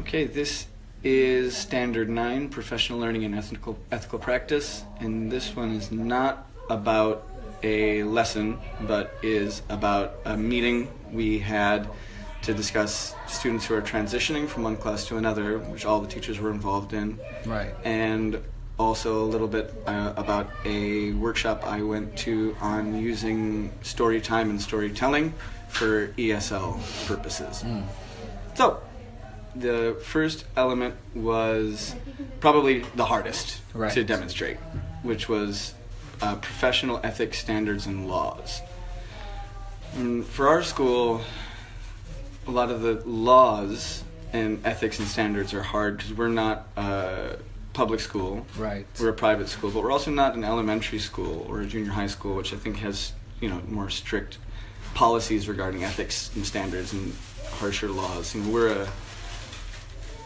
Okay, this is Standard 9, Professional Learning and Ethical Practice, and this one is not about a lesson, but is about a meeting we had to discuss students who are transitioning from one class to another, which all the teachers were involved in. Right. And also a little bit about a workshop I went to on using story time and storytelling for ESL purposes. So, the first element was probably the hardest to demonstrate, which was professional ethics standards and laws. And for our school, a lot of the laws and ethics and standards are hard because we're not a public school. Right. We're a private school, but we're also not an elementary school or a junior high school, which I think has, more strict policies regarding ethics and standards and harsher laws. We're a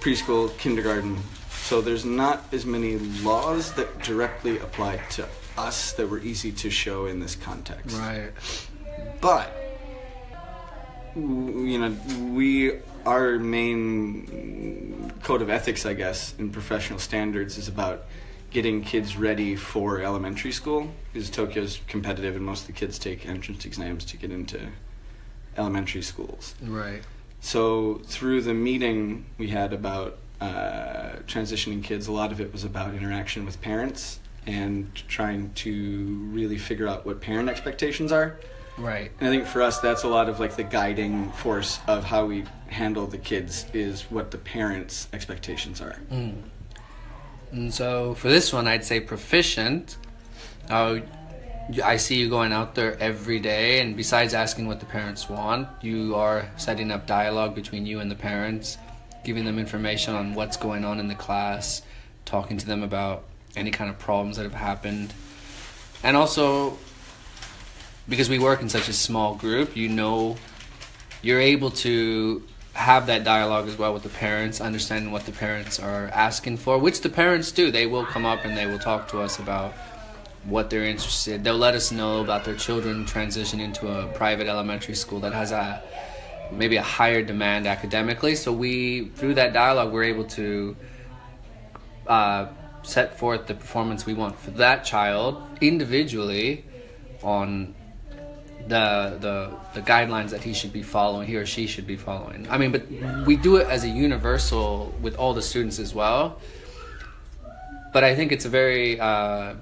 preschool, kindergarten, so there's not as many laws that directly apply to us that were easy to show in this context. Right. But our main code of ethics, I guess, in professional standards is about getting kids ready for elementary school, because Tokyo's competitive and most of the kids take entrance exams to get into elementary schools. Right. So through the meeting we had about transitioning kids, a lot of it was about interaction with parents and trying to really figure out what parent expectations are. Right. And I think for us, that's a lot of like the guiding force of how we handle the kids is what the parents' expectations are. And so for this one, I'd say proficient. I see you going out there every day, and besides asking what the parents want, you are setting up dialogue between you and the parents, giving them information on what's going on in the class, talking to them about any kind of problems that have happened. And also, because we work in such a small group, you're able to have that dialogue as well with the parents, understanding what the parents are asking for, which the parents do. They will come up and they will talk to us about what they're interested in. They'll let us know about their children transitioning to a private elementary school that has maybe a higher demand academically. So through that dialogue, we're able to set forth the performance we want for that child individually on the guidelines that he or she should be following. I mean, but we do it as a universal with all the students as well. But I think it's a very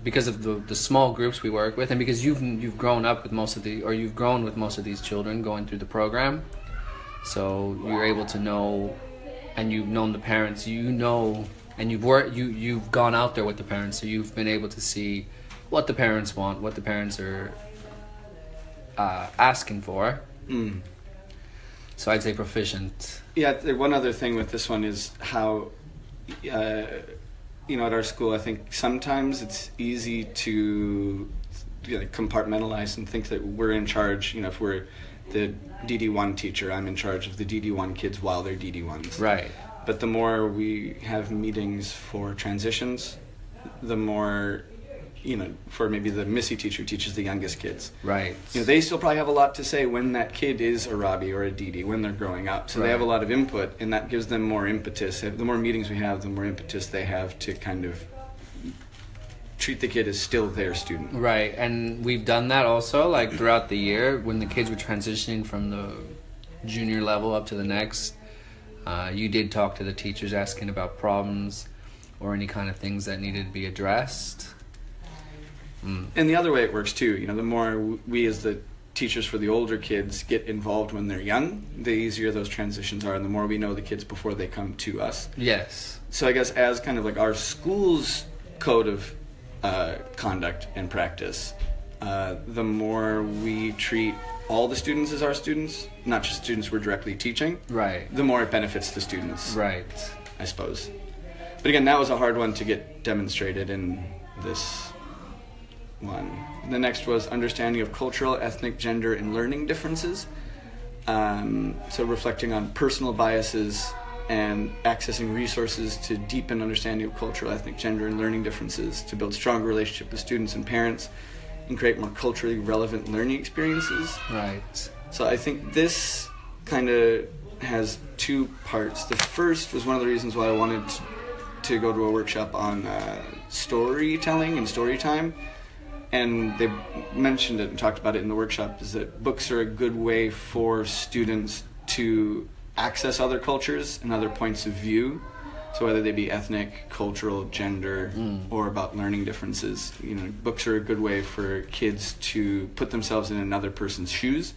because of the small groups we work with, and because you've grown up with you've grown with most of these children going through the program, so you're able to know, and you've known the parents, and you've gone out there with the parents, so you've been able to see what the parents want, what the parents are asking for. So I'd say proficient. Yeah, one other thing with this one is how, at our school, I think sometimes it's easy to compartmentalize and think that we're in charge. If we're the DD1 teacher, I'm in charge of the DD1 kids while they're DD1s. Right. But the more we have meetings for transitions, the more for maybe the Missy teacher who teaches the youngest kids. Right. They still probably have a lot to say when that kid is a Robbie or a Dee when they're growing up. So they have a lot of input, and that gives them more impetus. The more meetings we have, the more impetus they have to kind of treat the kid as still their student. Right, and we've done that also, like throughout the year when the kids were transitioning from the junior level up to the next. You did talk to the teachers asking about problems or any kind of things that needed to be addressed. And the other way it works too, the more we as the teachers for the older kids get involved when they're young, the easier those transitions are, and the more we know the kids before they come to us. Yes. So I guess as kind of like our school's code of conduct and practice, the more we treat all the students as our students, not just students we're directly teaching, right, the more it benefits the students. Right. I suppose. But again, that was a hard one to get demonstrated in this one. The next was understanding of cultural, ethnic, gender, and learning differences. So reflecting on personal biases and accessing resources to deepen understanding of cultural, ethnic, gender, and learning differences to build stronger relationship with students and parents and create more culturally relevant learning experiences. Right. So I think this kind of has two parts. The first was one of the reasons why I wanted to go to a workshop on storytelling and story time. And they mentioned it and talked about it in the workshop, is that books are a good way for students to access other cultures and other points of view. So whether they be ethnic, cultural, gender, or about learning differences, books are a good way for kids to put themselves in another person's shoes.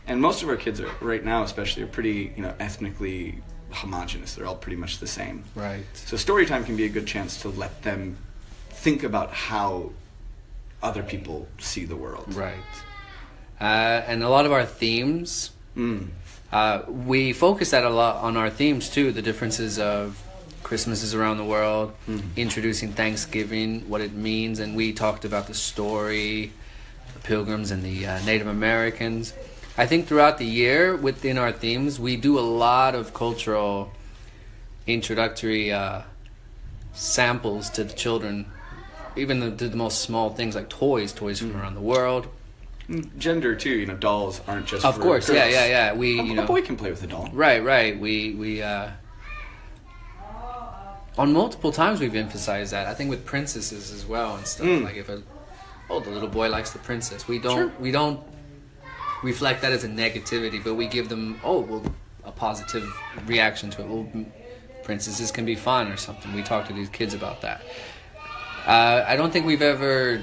And most of our kids right now, especially, are pretty, ethnically homogenous. They're all pretty much the same. Right. So story time can be a good chance to let them think about how other people see the world. Right. And a lot of our themes, we focus that a lot on our themes too, the differences of Christmases around the world, introducing Thanksgiving, what it means, and we talked about the story, the Pilgrims and the Native Americans. I think throughout the year, within our themes, we do a lot of cultural introductory samples to the children, even the most small things like toys from around the world. Gender too, dolls aren't just of for course, girls. yeah. A boy can play with a doll. Right. We on multiple times we've emphasized that. I think with princesses as well and stuff. Like if the little boy likes the princess, we don't reflect that as a negativity, but we give them a positive reaction to it. Well, princesses can be fun or something. We talk to these kids about that. I don't think we've ever.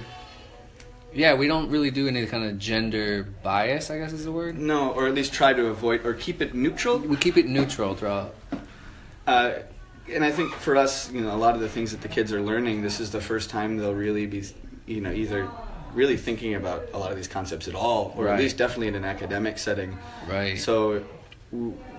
Yeah, we don't really do any kind of gender bias, I guess is the word. No, or at least try to avoid or keep it neutral. We keep it neutral throughout. And I think for us, a lot of the things that the kids are learning, this is the first time they'll really be, either really thinking about a lot of these concepts at all, or at least definitely in an academic setting. Right. So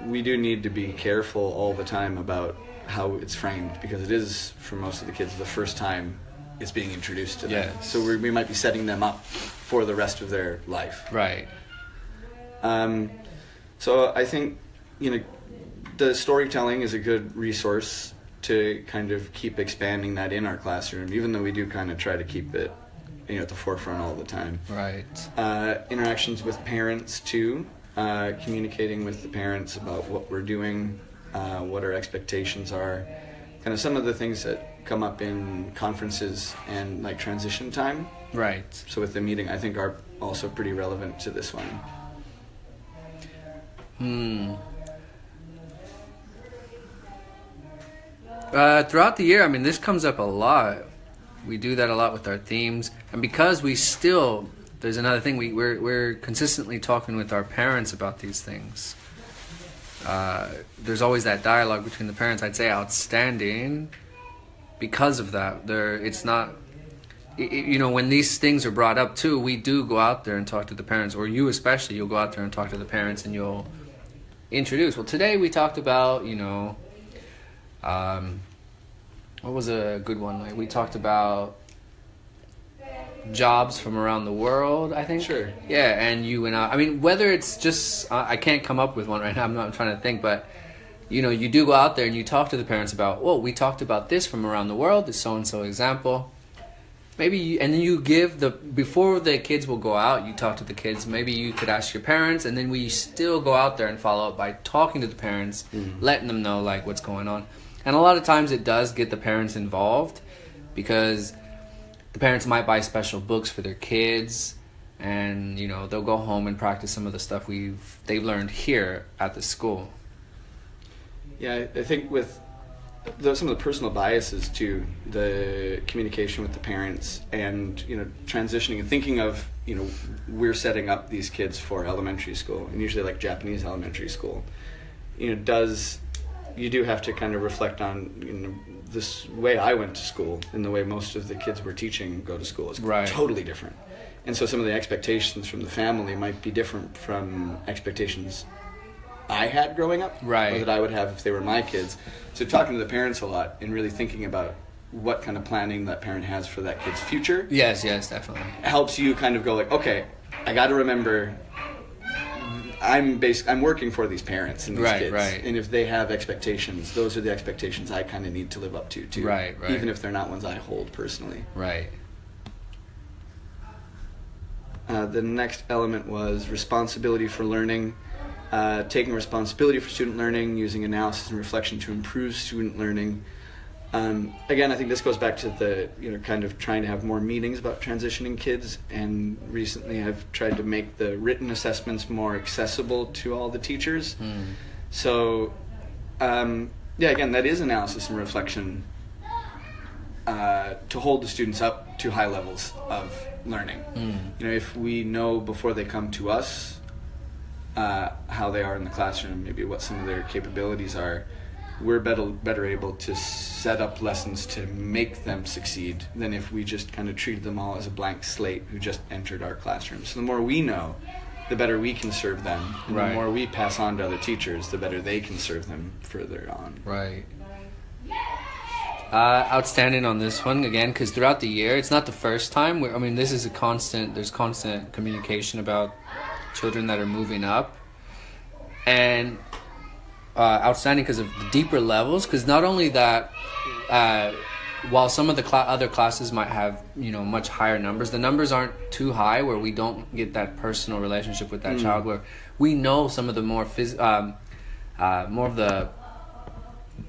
we do need to be careful all the time about how it's framed, because it is, for most of the kids, the first time it's being introduced to them. Yes. So we might be setting them up for the rest of their life. Right. So I think, the storytelling is a good resource to kind of keep expanding that in our classroom, even though we do kind of try to keep it, at the forefront all the time. Right. Interactions with parents too, communicating with the parents about what we're doing, what our expectations are, kind of some of the things that come up in conferences and like transition time. Right. So with the meeting, I think are also pretty relevant to this one. Throughout the year, this comes up a lot. We do that a lot with our themes, and because there's another thing, we're consistently talking with our parents about these things. There's always that dialogue between the parents. I'd say outstanding because of that. It's not, when these things are brought up too, we do go out there and talk to the parents, or you especially, you'll go out there and talk to the parents and you'll introduce. Well, today we talked about, what was a good one? Like we talked about jobs from around the world, I think. Sure. Yeah, and you went out. Whether it's just, I can't come up with one right now. I'm trying to think, but you do go out there and you talk to the parents about, we talked about this from around the world, this so-and-so example. Maybe, and then you give before the kids will go out, you talk to the kids. Maybe you could ask your parents, and then we still go out there and follow up by talking to the parents, letting them know like what's going on. And a lot of times it does get the parents involved, because the parents might buy special books for their kids, and they'll go home and practice some of the stuff they've learned here at the school. Yeah, I think with some of the personal biases too, the communication with the parents, and transitioning and thinking of we're setting up these kids for elementary school, and usually like Japanese elementary school, you do have to kind of reflect on this way I went to school and the way most of the kids we're teaching go to school is totally different. And so some of the expectations from the family might be different from expectations I had growing up, or that I would have if they were my kids. So talking to the parents a lot and really thinking about what kind of planning that parent has for that kid's future. Yes, definitely. Helps you kind of go like, okay, I got to remember I'm working for these parents and these kids. Right. And if they have expectations, those are the expectations I kind of need to live up to too. Right. Even if they're not ones I hold personally. Right. The next element was responsibility for learning. taking responsibility for student learning, using analysis and reflection to improve student learning. Again, I think this goes back to the, kind of trying to have more meetings about transitioning kids, and recently I've tried to make the written assessments more accessible to all the teachers. So, again, that is analysis and reflection to hold the students up to high levels of learning. If we know before they come to us how they are in the classroom, maybe what some of their capabilities are, we're better able to set up lessons to make them succeed than if we just kind of treated them all as a blank slate who just entered our classroom. So the more we know, the better we can serve them. And the more we pass on to other teachers, the better they can serve them further on. Right. Outstanding on this one, again, because throughout the year, it's not the first time. This is there's constant communication about children that are moving up. And outstanding because of the deeper levels, because not only that, while some of the other classes might have much higher numbers, the numbers aren't too high where we don't get that personal relationship with that child, where we know some of the more of the,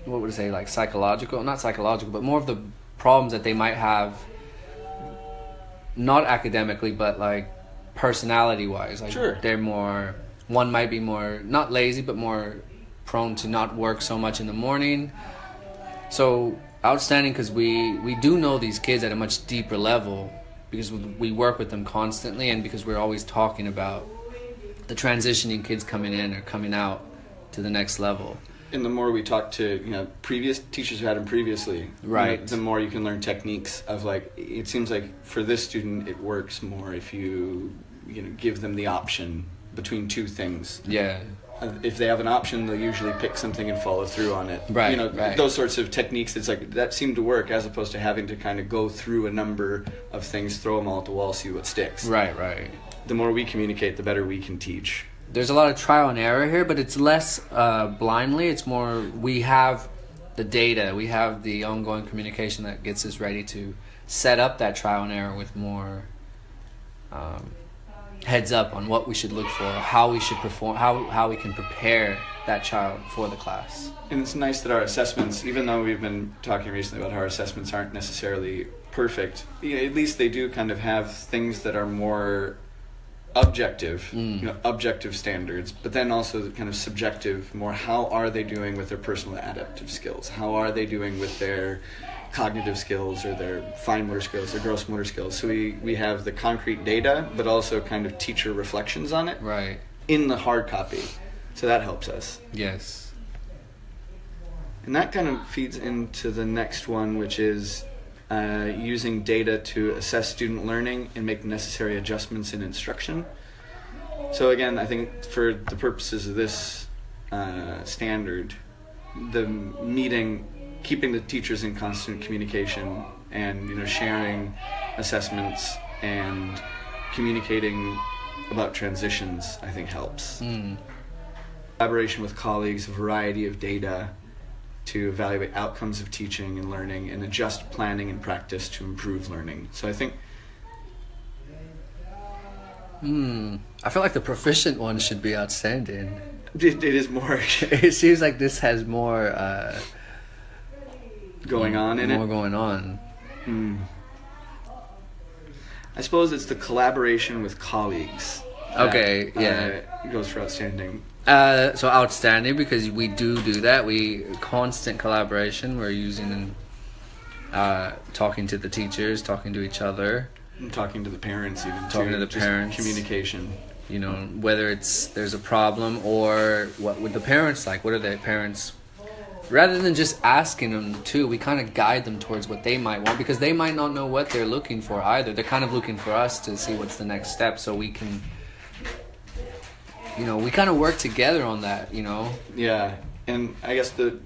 what would I say, like not psychological, but more of the problems that they might have, not academically, but like personality wise. Like they're one might be more not lazy, but more prone to not work so much in the morning. So outstanding, because we do know these kids at a much deeper level, because we work with them constantly, and because we're always talking about the transitioning kids coming in or coming out to the next level. And the more we talk to previous teachers who had them previously, the more you can learn techniques of, like, it seems like for this student it works more if you give them the option between two things. If they have an option, they'll usually pick something and follow through on it. Those sorts of techniques, it's like that seem to work, as opposed to having to kind of go through a number of things, throw them all at the wall, see what sticks. The more we communicate, the better we can teach. There's a lot of trial and error here, but it's less blindly. It's more, we have the data, we have the ongoing communication that gets us ready to set up that trial and error with more heads up on what we should look for, how we should perform, how we can prepare that child for the class. And it's nice that our assessments, even though we've been talking recently about how our assessments aren't necessarily perfect, at least they do kind of have things that are more objective, objective standards, but then also kind of subjective, more how are they doing with their personal adaptive skills? How are they doing with their cognitive skills or their fine motor skills, their gross motor skills? So we have the concrete data, but also kind of teacher reflections on it in the hard copy. So that helps us. Yes. And that kind of feeds into the next one, which is using data to assess student learning and make necessary adjustments in instruction. So again, I think for the purposes of this standard, the meeting, keeping the teachers in constant communication and sharing assessments and communicating about transitions, I think helps. Collaboration with colleagues, a variety of data to evaluate outcomes of teaching and learning, and adjust planning and practice to improve learning. So I think I feel like the proficient one should be outstanding. It is more. It seems like this has more going on in it. More going on. I suppose it's the collaboration with colleagues. Okay, yeah. Goes for outstanding. So outstanding, because we do that. We constant collaboration. We're using talking to the teachers, talking to each other, and talking to the parents, even talking to the parents. Communication. Whether there's a problem or what would the parents like? What are the parents? Rather than just asking them to, we kind of guide them towards what they might want, because they might not know what they're looking for either. They're kind of looking for us to see what's the next step, so we can. We kind of work together on that, Yeah, and I guess the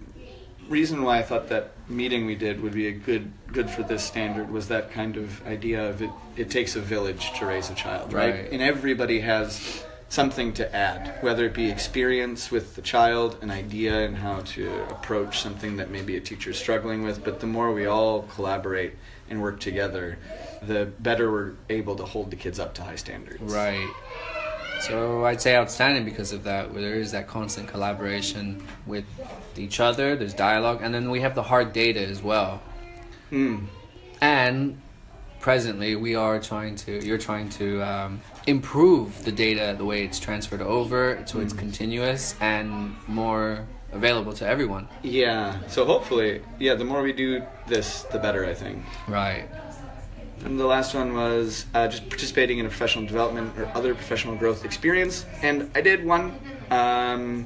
reason why I thought that meeting we did would be a good for this standard was that kind of idea of it takes a village to raise a child, right? And everybody has something to add, whether it be experience with the child, an idea and how to approach something that maybe a teacher's struggling with, but the more we all collaborate and work together, the better we're able to hold the kids up to high standards. Right. So I'd say outstanding because of that, where there is that constant collaboration with each other, there's dialogue, and then we have the hard data as well. And presently you're trying to improve the data, the way it's transferred over, so it's continuous and more available to everyone. Yeah, so hopefully, the more we do this, the better, I think. Right. And the last one was just participating in a professional development or other professional growth experience. And I did one. I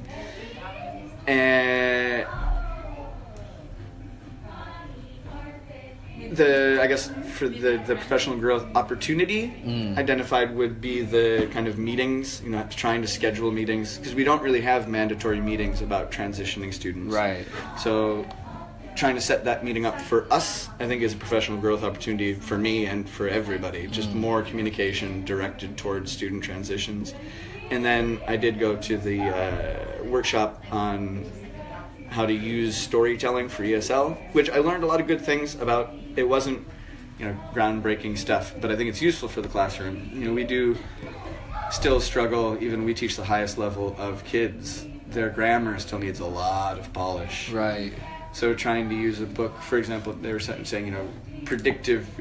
guess for the professional growth opportunity identified would be the kind of meetings, trying to schedule meetings, because we don't really have mandatory meetings about transitioning students. Right. So trying to set that meeting up for us, I think, is a professional growth opportunity for me and for everybody. Just more communication directed towards student transitions. And then I did go to the workshop on how to use storytelling for ESL, which I learned a lot of good things about. It wasn't, groundbreaking stuff, but I think it's useful for the classroom. We do still struggle, even we teach the highest level of kids, their grammar still needs a lot of polish. Right. So trying to use a book, for example, they were saying, in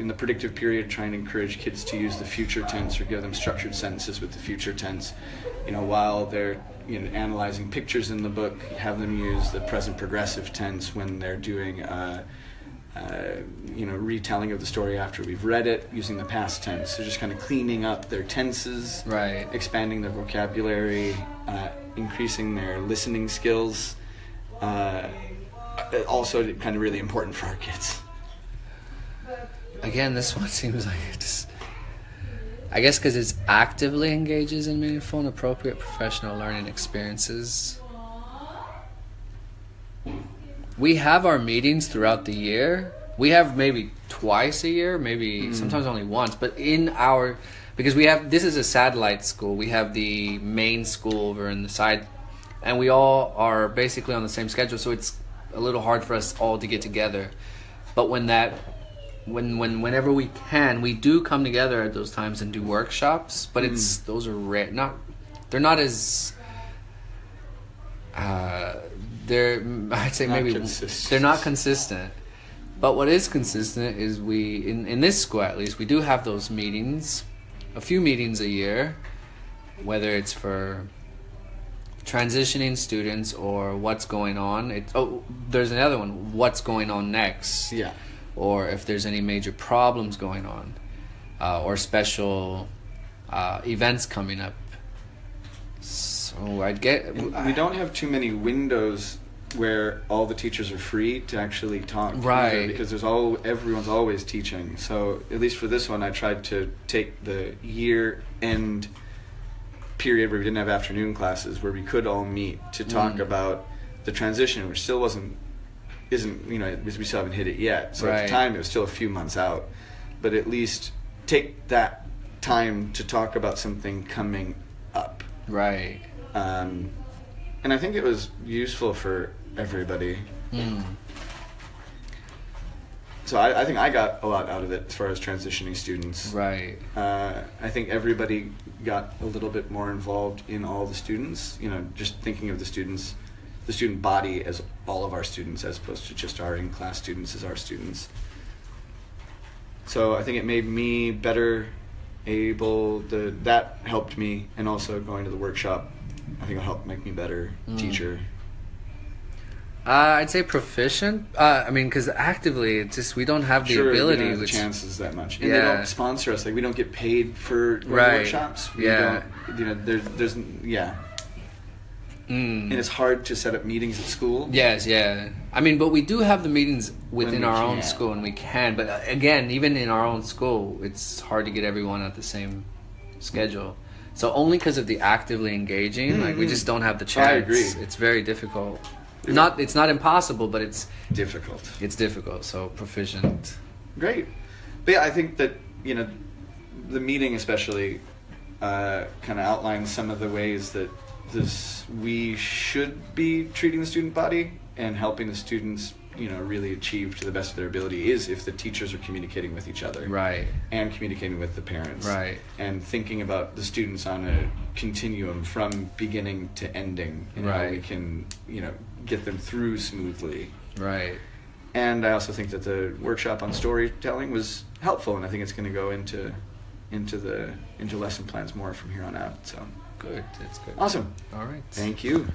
the predictive period, trying to encourage kids to use the future tense or give them structured sentences with the future tense, while they're analyzing pictures in the book, have them use the present progressive tense when they're doing retelling of the story after we've read it, using the past tense. So just kind of cleaning up their tenses, right, expanding their vocabulary, increasing their listening skills. Also kind of really important for our kids. Again, this one seems like it's, I guess because it actively engages in meaningful and appropriate professional learning experiences. We have our meetings throughout the year. We have maybe twice a year, maybe sometimes only once, but because this is a satellite school, we have the main school over in the side, and we all are basically on the same schedule, so it's a little hard for us all to get together. But whenever we can, we do come together at those times and do workshops, but those are rare. They're not as I'd say maybe they're not consistent. But what is consistent is in this school at least, we do have those meetings, a few meetings a year, whether it's for transitioning students or what's going on. There's another one, what's going on next. Yeah. Or if there's any major problems going on, or special events coming up. So we don't have too many windows where all the teachers are free to actually talk, right? Because everyone's always teaching. So at least for this one, I tried to take the year-end period where we didn't have afternoon classes, where we could all meet to talk about the transition, which still isn't we still haven't hit it yet. So at the time, it was still a few months out. But at least take that time to talk about something coming up. Right. And I think it was useful for everybody. So I think I got a lot out of it as far as transitioning students. Right. I think everybody got a little bit more involved in all the students, just thinking of the student body as all of our students, as opposed to just our in-class students as our students. So I think it made me better that helped me, and also going to the workshop, I think it'll help make me better teacher. I'd say proficient. Because actively, it's just we don't have the ability. We don't have the chances that much, and they don't sponsor us. Like, we don't get paid for workshops. We don't. There's and it's hard to set up meetings at school. Yes, yeah. But we do have the meetings within our own school, and we can. But again, even in our own school, it's hard to get everyone at the same schedule. So only because of the actively engaging, we just don't have the chance. I agree. It's very difficult. It's not impossible, but it's difficult. It's difficult. So proficient. Great. But yeah, I think that the meeting especially kind of outlines some of the ways that we should be treating the student body and helping the students really achieve to the best of their ability is if the teachers are communicating with each other. Right. And communicating with the parents. Right. And thinking about the students on a continuum from beginning to ending. And how we can, get them through smoothly. Right. And I also think that the workshop on storytelling was helpful, and I think it's going to go into lesson plans more from here on out. So good. That's good. Awesome. All right. Thank you.